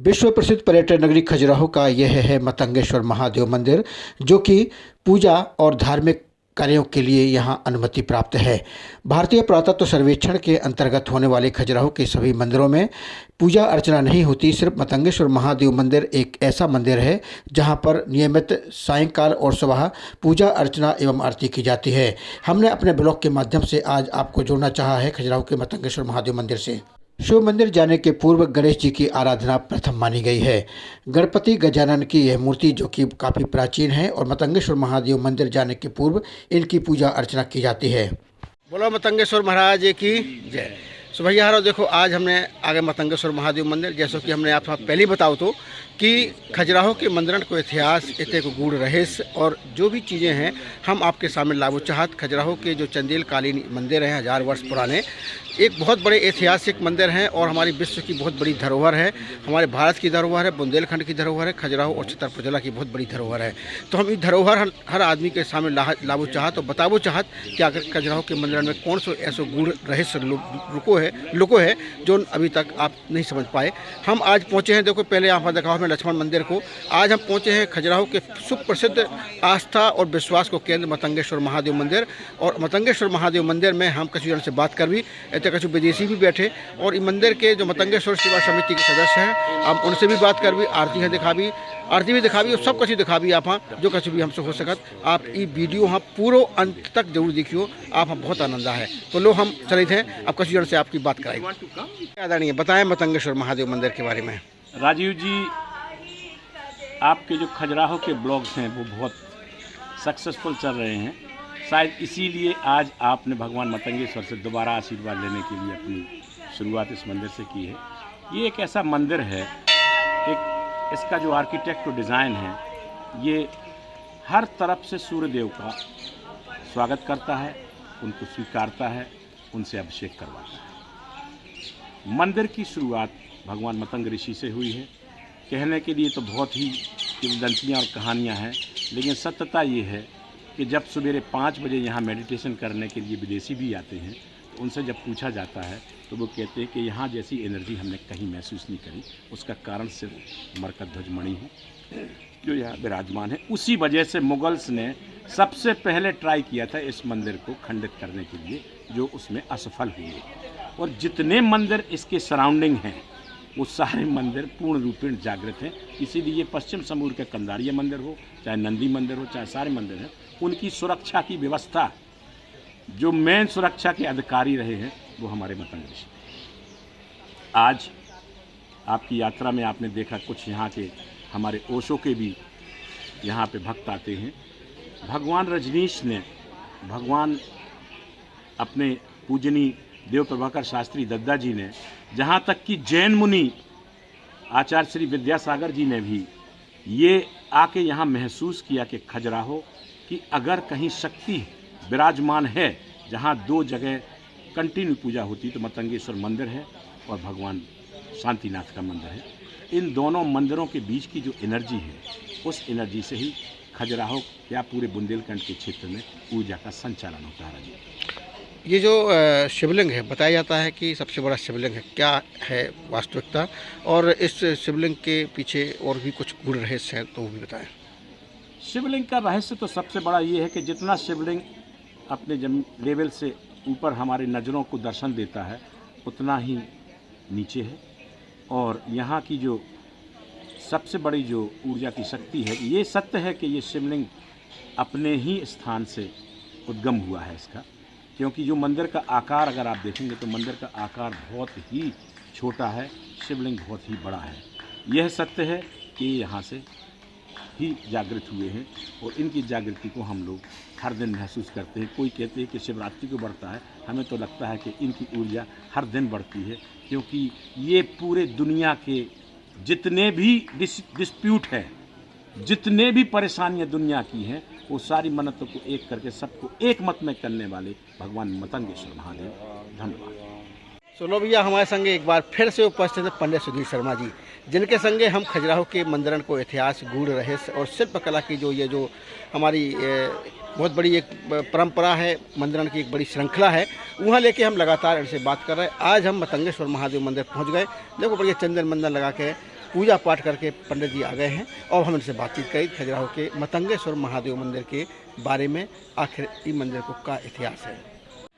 विश्व प्रसिद्ध पर्यटन नगरी खजुराहो का यह है मतंगेश्वर महादेव मंदिर, जो कि पूजा और धार्मिक कार्यों के लिए यहां अनुमति प्राप्त है। भारतीय पुरातत्व सर्वेक्षण के अंतर्गत होने वाले खजुराहो के सभी मंदिरों में पूजा अर्चना नहीं होती। सिर्फ मतंगेश्वर महादेव मंदिर एक ऐसा मंदिर है जहां पर नियमित सायंकाल और सुबह पूजा अर्चना एवं आरती की जाती है। हमने अपने ब्लॉग के माध्यम से आज आपको जोड़ना चाहा है खजुराहो के मतंगेश्वर महादेव मंदिर से। शिव मंदिर जाने के पूर्व गणेश जी की आराधना प्रथम मानी गई है। गणपति गजानन की यह मूर्ति जो कि काफ़ी प्राचीन है और मतंगेश्वर महादेव मंदिर जाने के पूर्व इनकी पूजा अर्चना की जाती है। बोलो मतंगेश्वर महाराज की जय। सो भैया हारो देखो, आज हमने आगे मतंगेश्वर महादेव मंदिर, जैसे कि हमने आप पहले ही बताओ तो कि खजुराहो के मंदिरन को इतिहास, इतने को गूढ़ रहस्य और जो भी चीज़ें हैं हम आपके सामने लाभो चाहत। खजुराहो के जो चंदेल कालीन मंदिर हैं, 1000 वर्ष पुराने, एक बहुत बड़े ऐतिहासिक मंदिर हैं और हमारी विश्व की बहुत बड़ी धरोहर है। हमारे भारत की धरोहर है, बुंदेलखंड की धरोहर है, खजुराहो और छतरपुर की बहुत बड़ी धरोहर है। तो हम इस धरोहर हर आदमी के सामने लाभो चाहत और बताबो चाहत कि अगर खजुराहो के मंदिर में कौन सो ऐसो गूढ़ रहस्य लुको है जो अभी तक आप नहीं समझ पाए। हम आज पहुँचे हैं, देखो पहले यहाँ पर देखा हमने लक्ष्मण मंदिर को। आज हम पहुँचे हैं खजुराहो के सुप्रसिद्ध आस्था और विश्वास को केंद्र मतंगेश्वर महादेव मंदिर। और मतंगेश्वर महादेव मंदिर में हम कछु जन से बात कर भी, कछु विदेशी भी बैठे और इस मंदिर के जो मतंगेश्वर सेवा समिति के सदस्य हैं, हम उनसे भी बात कर भी, आरती भी दिखा भी और सब कछु दिखा भी आप जो कछु भी हमसे हो सकत। आप ये वीडियो हाँ पूरा अंत तक जरूर देखियो, आप बहुत आनंद है। तो लो हम चले थे, अब कछु जन से आपकी बात कराएंगे। आदरणीय बताएं मतंगेश्वर महादेव मंदिर के बारे में। राजीव जी, आपके जो खजुराहो के ब्लॉग्स हैं वो बहुत सक्सेसफुल चल रहे हैं। शायद इसीलिए आज आपने भगवान मतंगेश्वर से दोबारा आशीर्वाद लेने के लिए अपनी शुरुआत इस मंदिर से की है। ये एक ऐसा मंदिर है, एक इसका जो आर्किटेक्ट और डिज़ाइन है, ये हर तरफ से सूर्यदेव का स्वागत करता है, उनको स्वीकारता है, उनसे अभिषेक करवाता है। मंदिर की शुरुआत भगवान मतंग ऋषि से हुई है। कहने के लिए तो बहुत ही किंवदंतियाँ और कहानियाँ हैं, लेकिन सत्यता ये है कि जब सवेरे 5 बजे यहाँ मेडिटेशन करने के लिए विदेशी भी आते हैं तो उनसे जब पूछा जाता है तो वो कहते हैं कि यहाँ जैसी एनर्जी हमने कहीं महसूस नहीं करी। उसका कारण सिर्फ मरकत ध्वजमणि है जो यहाँ विराजमान है। उसी वजह से मुगल्स ने सबसे पहले ट्राई किया था इस मंदिर को खंडित करने के लिए, जो उसमें असफल हुए। और जितने मंदिर इसके सराउंडिंग हैं वो सारे मंदिर पूर्ण रूपेण जागृत हैं। इसीलिए पश्चिम समूर के कंदारिया मंदिर हो, चाहे नंदी मंदिर हो, चाहे सारे मंदिर हैं, उनकी सुरक्षा की व्यवस्था, जो मेन सुरक्षा के अधिकारी रहे हैं वो हमारे मतंग ऋषि। आज आपकी यात्रा में आपने देखा कुछ यहाँ के हमारे ओशो के भी यहाँ पे भक्त आते हैं। भगवान रजनीश ने, भगवान अपने पूजनीय देव प्रभाकर शास्त्री दद्दा जी ने, जहाँ तक कि जैन मुनि आचार्य श्री विद्यासागर जी ने भी ये आके यहाँ महसूस किया कि खजुराहो कि अगर कहीं शक्ति विराजमान है, जहाँ 2 जगह कंटिन्यू पूजा होती तो मतंगेश्वर मंदिर है और भगवान शांतिनाथ का मंदिर है। इन दोनों मंदिरों के बीच की जो एनर्जी है, उस एनर्जी से ही खजुराहो या पूरे बुंदेलखंड के क्षेत्र में ऊर्जा का संचालन होता है। ये जो शिवलिंग है, बताया जाता है कि सबसे बड़ा शिवलिंग है, क्या है वास्तविकता? और इस शिवलिंग के पीछे और भी कुछ गूढ़ रहस्य है तो वो भी बताएं। शिवलिंग का रहस्य तो सबसे बड़ा ये है कि जितना शिवलिंग अपने लेवल से ऊपर हमारे नज़रों को दर्शन देता है, उतना ही नीचे है। और यहाँ की जो सबसे बड़ी जो ऊर्जा की शक्ति है, ये सत्य है कि ये शिवलिंग अपने ही स्थान से उद्गम हुआ है इसका। क्योंकि जो मंदिर का आकार अगर आप देखेंगे तो मंदिर का आकार बहुत ही छोटा है, शिवलिंग बहुत ही बड़ा है। यह सत्य है कि यहाँ से ही जागृत हुए हैं और इनकी जागृति को हम लोग हर दिन महसूस करते हैं। कोई कहते हैं कि शिवरात्रि को बढ़ता है, हमें तो लगता है कि इनकी ऊर्जा हर दिन बढ़ती है, क्योंकि ये पूरे दुनिया के जितने भी डिस्प्यूट हैं, जितने भी परेशानियां दुनिया की हैं, वो सारी मन्नतों को एक करके सबको एक मत में करने वाले भगवान मतंगेश्वर महादेव। धन्यवाद। सुनो भैया, हमारे संगे एक बार फिर से उपस्थित है पंडित सुधीर शर्मा जी, जिनके संगे हम खजुराहो के मंदिरन को इतिहास, गूढ़ रहस्य और शिल्पकला की जो हमारी बहुत बड़ी एक परंपरा है, मंदिरन की एक बड़ी श्रृंखला है, वहाँ लेके हम लगातार इनसे बात कर रहे हैं। आज हम मतंगेश्वर महादेव मंदिर पहुँच गए। देखो बढ़िया चंदन मंदिर लगा के पूजा पाठ करके पंडित जी आ गए हैं और हम इनसे बातचीत करी खजुराहो के मतंगेश्वर महादेव मंदिर के बारे में, आखिर इस मंदिर को का इतिहास है।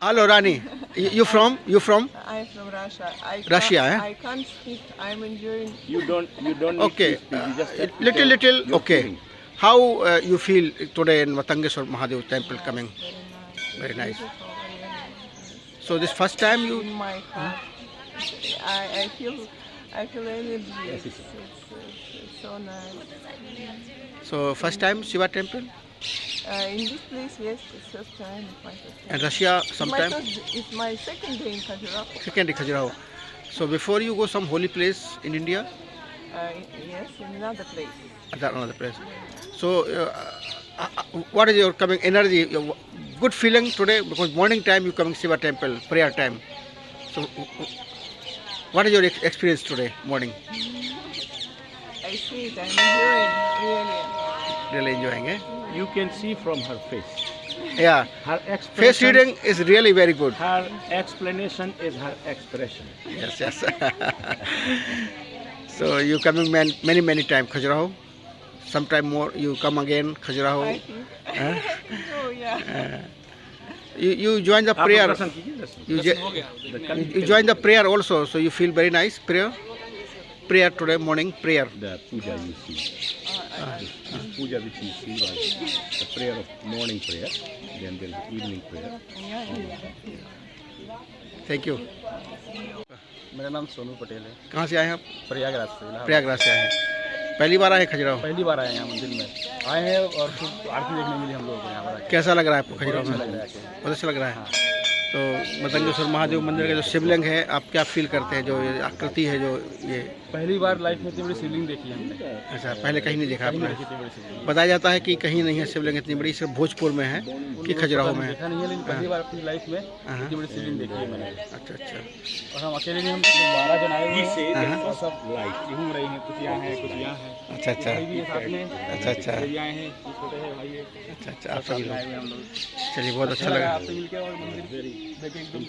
Hello Rani, you from I'm from Russia. Russia, eh? I can't speak. I'm enjoying. You don't need okay, to speak. You just have to little tell your okay. feeling. How you feel today in Matangeshwar Mahadev temple coming? Very nice. So this first time you In my heart, I feel energy. It's so nice. so first time Shiva temple In this place, yes, it's first time. My first time. and Russia sometime It's my second day in Khajuraho. second Khajuraho. So before you go some holy place in India, Yes, in another place. another place. So what is your coming energy? Your good feeling today because morning time you coming Shiva temple prayer time. So what is your experience today morning? I see it. I'm enjoying, Really enjoying, eh? You can see from her face. Yeah. Her Face expression. reading is really very good. Her explanation is her expression. Yes, yes. So you coming many time Khajuraho. Sometime more you come again Khajuraho. I think. Oh, yeah. You join the आप prayer. दर्शन कीजिए, दर्शन। You join the prayer also. So you feel very nice prayer. Prayer today morning prayer. The puja you see. This puja which you see was the prayer of morning prayer. Then there is evening prayer. Thank you. मेरा नाम सोनू पटेल है, कहाँ से आए हैं आप? प्रयागराज से इलाहाबाद। प्रयागराज से आए हैं। पहली बार आए हैं खजुराहो। पहली बार आए हैं यहाँ मंदिर में आए हैं और खूब आरती देखने मिली हम लोगों को यहाँ पर आके। कैसा लग रहा है आपको खजुराहो में? लग रहा है। बहुत अच्छा लग रहा है। तो मतंगेश्वर महादेव मंदिर का जो शिवलिंग है आप क्या फील करते हैं, जो ये आकृति है, जो ये पहली बार लाइफ में इतनी बड़ी शिवलिंग देखी है हमने। अच्छा पहले कहीं नहीं देखा कहीं नहीं आपने? देखी इतनी बड़ी शिवलिंग। बताया जाता है कि कहीं नहीं है शिवलिंग इतनी बड़ी, सिर्फ भोजपुर में है कि खजुराहो में है। देखा नहीं है लेकिन पहली बार अपनी लाइफ में इतनी बड़ी शिवलिंग देखी है मैंने। अच्छा अच्छा। और हम अकेले नहीं, हम 12 जन आए हुए हैं हाँ। और सब लाइट घूम रहे हैं, कुछ यहाँ है कुछ यहाँ है। अच्छा अच्छा भाई भी है साथ में। अच्छा अच्छा भाई आए हैं, छोटे हैं भाई है। अच्छा अच्छा। आप सभी साथ में आए लोग, हुए हैं हम लोग। चलिए बहुत अच्छा लगा लगा। आपसे मिलकर और मंदिर देख के एकदम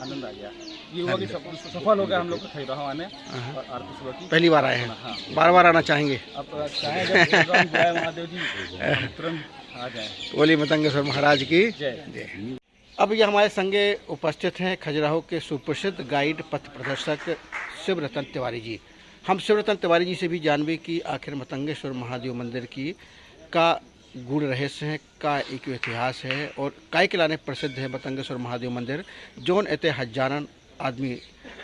आनंद आ गया। ये हुआ कि सफल हो गया हम लोग का खजुराहो आने और आरती सुबह की। पहली बार आए हैं, हाँ। बार बार आना चाहेंगे? अब चाहे जब प्रोग्राम जाए महादेव जी हम तुरंत आ जाए। बोली मतंगेश्वर महाराज की जय। जय। अब ये हमारे संगे उपस्थित हैं खजुराहो के सुप्रसिद्ध गाइड पथ प्रदर्शक शिवरतन तिवारी जी। हम शिवरतन तिवारी जी से भी जानबे कि आखिर मतंगेश्वर महादेव मंदिर की का गूढ़ रहस्य है, का एक इतिहास है और काय के लाने प्रसिद्ध है मतंगेश्वर महादेव मंदिर, जोन एते हजारन आदमी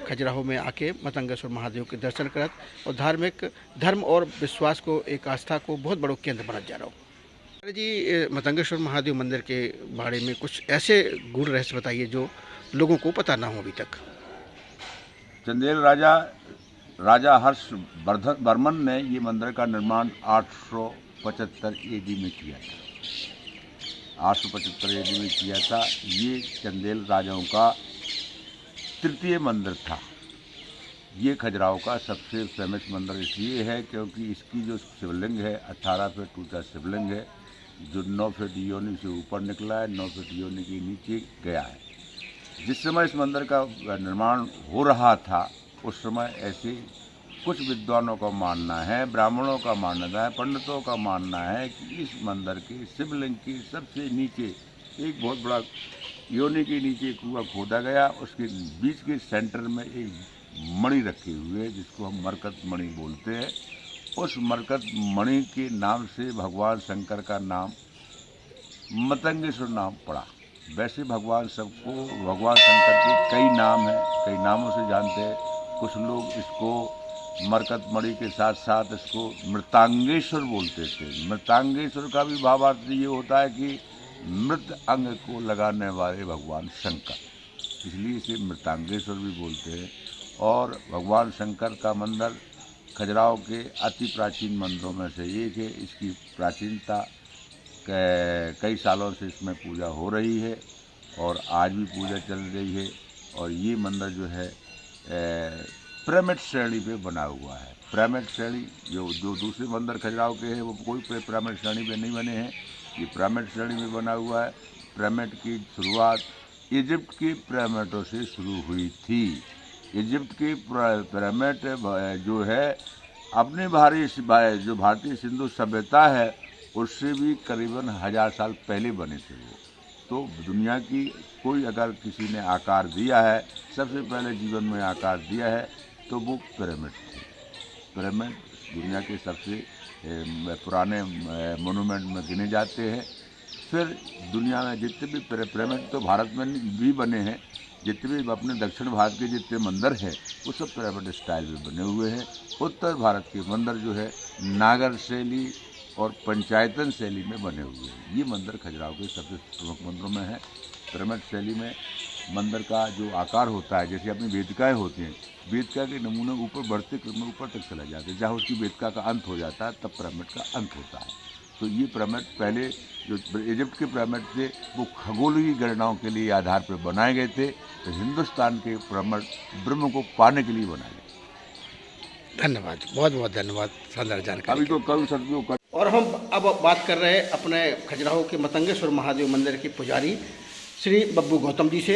खजुराहो में आके मतंगेश्वर महादेव के दर्शन करत और धार्मिक धर्म और विश्वास को, एक आस्था को बहुत बड़ो केंद्र बनत जा रहा हो। जी मतंगेश्वर महादेव मंदिर के बारे में कुछ ऐसे गूढ़ रहस्य बताइए जो लोगों को पता ना हो अभी तक। चंदेल राजा हर्ष वर्मन ने ये मंदिर का निर्माण 875 एडी में किया था। 875 एडी में किया था। ये चंदेल राजाओं का तृतीय मंदिर था। ये खजुराहो का सबसे फेमस मंदिर इसलिए है क्योंकि इसकी जो शिवलिंग है 18 फीट ऊंचा शिवलिंग है, जो 9 फीट योनि से ऊपर निकला है, 9 फीट योनि के नीचे गया है। जिस समय इस मंदिर का निर्माण हो रहा था उस समय ऐसे कुछ विद्वानों का मानना है, ब्राह्मणों का मानना है, पंडितों का मानना है कि इस मंदिर के शिवलिंग के सबसे नीचे एक बहुत बड़ा योनि के नीचे कुआं खोदा गया। उसके बीच के सेंटर में एक मणि रखी हुई है जिसको हम मरकत मणि बोलते हैं। उस मरकत मणि के नाम से भगवान शंकर का नाम मतंगेश्वर नाम पड़ा। वैसे भगवान शंकर के कई नाम हैं, कई नामों से जानते हैं। कुछ लोग इसको मरकत मणि के साथ साथ इसको मृतांगेश्वर बोलते थे। मृतांगेश्वर का भी भावार्थ ये होता है कि मृत अंग को लगाने वाले भगवान शंकर, इसलिए इसे मृतांगेश्वर भी बोलते हैं। और भगवान शंकर का मंदिर खजुराहो के अति प्राचीन मंदिरों में से एक है। इसकी प्राचीनता कई सालों से इसमें पूजा हो रही है और आज भी पूजा चल रही है। और ये मंदिर जो है पिरामिड श्रेणी पे बना हुआ है। पिरामिड श्रेणी जो दूसरे मंदिर खजुराहो के हैं वो कोई पिरामिड श्रेणी पे नहीं बने हैं, ये पिरामिड श्रेणी में बना हुआ है। पिरामिड की शुरुआत इजिप्ट के पिरामिडों से शुरू हुई थी। इजिप्ट की पिरामिड जो है अपनी जो भारतीय सिंधु सभ्यता है उससे भी करीबन 1000 साल पहले बने थे वो। तो दुनिया की कोई अगर किसी ने आकार दिया है, सबसे पहले जीवन में आकार दिया है तो वो पिरामिड थे। पिरामिड दुनिया के सबसे पुराने मोनूमेंट में गिने जाते हैं। फिर दुनिया में जितने भी पिरामिड तो भारत में भी बने हैं, जितने भी अपने दक्षिण भारत के जितने मंदिर हैं वो सब पिरामिड स्टाइल में बने हुए हैं। उत्तर भारत के मंदिर जो है नागर शैली और पंचायतन शैली में बने हुए हैं। ये मंदिर खजुराहो के सबसे प्रमुख मंदिरों में है। पिरामिड शैली में मंदिर का जो आकार होता है, जैसे अपनी वेदिकाएँ होती हैं, वेदिका के नमूने ऊपर बढ़ते क्रम में ऊपर तक चले जाते हैं। जहाँ उसकी वेदिका का अंत हो जाता है तब पिरामिड का अंत होता है। तो ये पिरामिड पहले जो इजिप्ट के पिरामिड थे वो खगोलीय गणनाओं के लिए आधार पर बनाए गए थे। तो हिंदुस्तान के पिरामिड ब्रह्म को पाने के लिए बनाए गए। धन्यवाद, बहुत बहुत धन्यवाद शानदार जानकारी। अभी तो कल सदियों का। और हम अब बात कर रहे हैं अपने खजुराहो के मतंगेश्वर महादेव मंदिर के पुजारी श्री बब्बू गौतम जी से,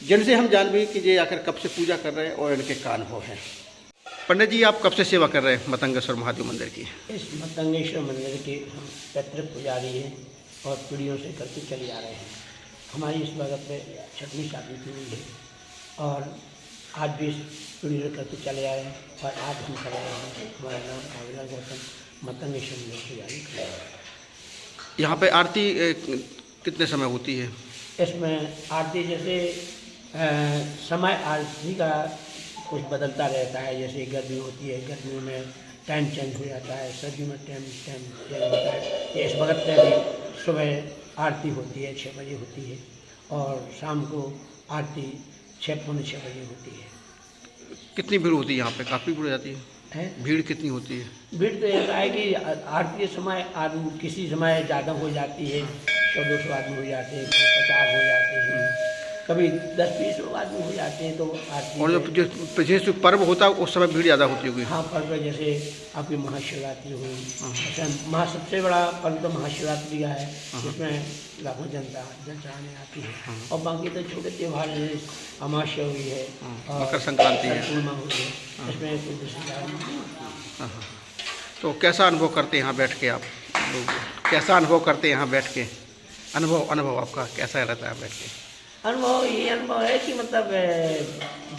जिनसे हम जान भी कि ये आखिर कब से पूजा कर रहे हैं और इनके का अनुभव है। पंडित जी, आप कब से सेवा कर रहे हैं मतंगेश्वर महादेव मंदिर की? इस मतंगेश्वर मंदिर के हम पैतृक पुजारी हैं और पीढ़ियों से करते चले आ रहे हैं। हमारी इस वक्त पे 6वीं शादी हुई है और आज भी इस पीढ़ी से करते चले आए हैं और आज हम कर रहे हैं। हमारा नाम काविला गौतम मतंगेश्वर मंदिर पुजारी कर रहे हैं। यहाँ पे आरती कितने समय होती है? इसमें आरती जैसे समय आरती का कुछ बदलता रहता है। जैसे गर्मी होती है, गर्मियों में टाइम चेंज हो जाता है, सर्दियों में टाइम चेंज होता है। इस वक्त में भी सुबह आरती होती है 6 बजे होती है और शाम को आरती 6-6:45 बजे होती है। कितनी भीड़ होती है यहाँ पे? काफ़ी भीड़ हो जाती है। भीड़ कितनी होती है? भीड़ तो ऐसा है कि आरती के समय किसी समय ज़्यादा हो जाती है, 100-200 आदमी हो जाते हैं, 50 हो जाते हैं, कभी 10-20 लोग आदमी हो जाते हैं। तो आरती और जो विशेष पर्व होता है उस समय भीड़ ज़्यादा होती होगी। हाँ, पर्व जैसे आपकी महाशिवरात्रि हुई, अच्छा सबसे बड़ा पर्व तो महाशिवरात्रि का है, जिसमें लाखों जनता जल चढ़ाने आती है। और बाकी तो छोटे त्यौहार जैसे अमावस्या हुई है और मकर संक्रांति है, पूर्णिमा हुई है, इसमें कोई दूसरी। तो कैसा अनुभव करते हैं यहाँ बैठ के आप लोग? कैसा अनुभव करते हैं यहाँ बैठ के? अनुभव आपका कैसा रहता है बैठ के? ये अनुभव है कि मतलब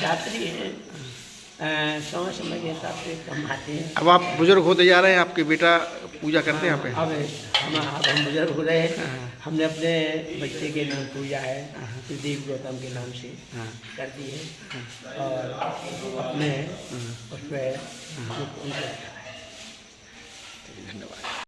यात्री हैं, समय के हिसाब से कम आते हैं। अब आप बुजुर्ग होते जा रहे हैं, आपके बेटा पूजा करते हैं यहाँ पे? अब हम बुजुर्ग हो रहे हैं। हमने अपने बच्चे के नाम पूजा है सुदीप गौतम के नाम से कर दी है और अपने उस पर धन्यवाद।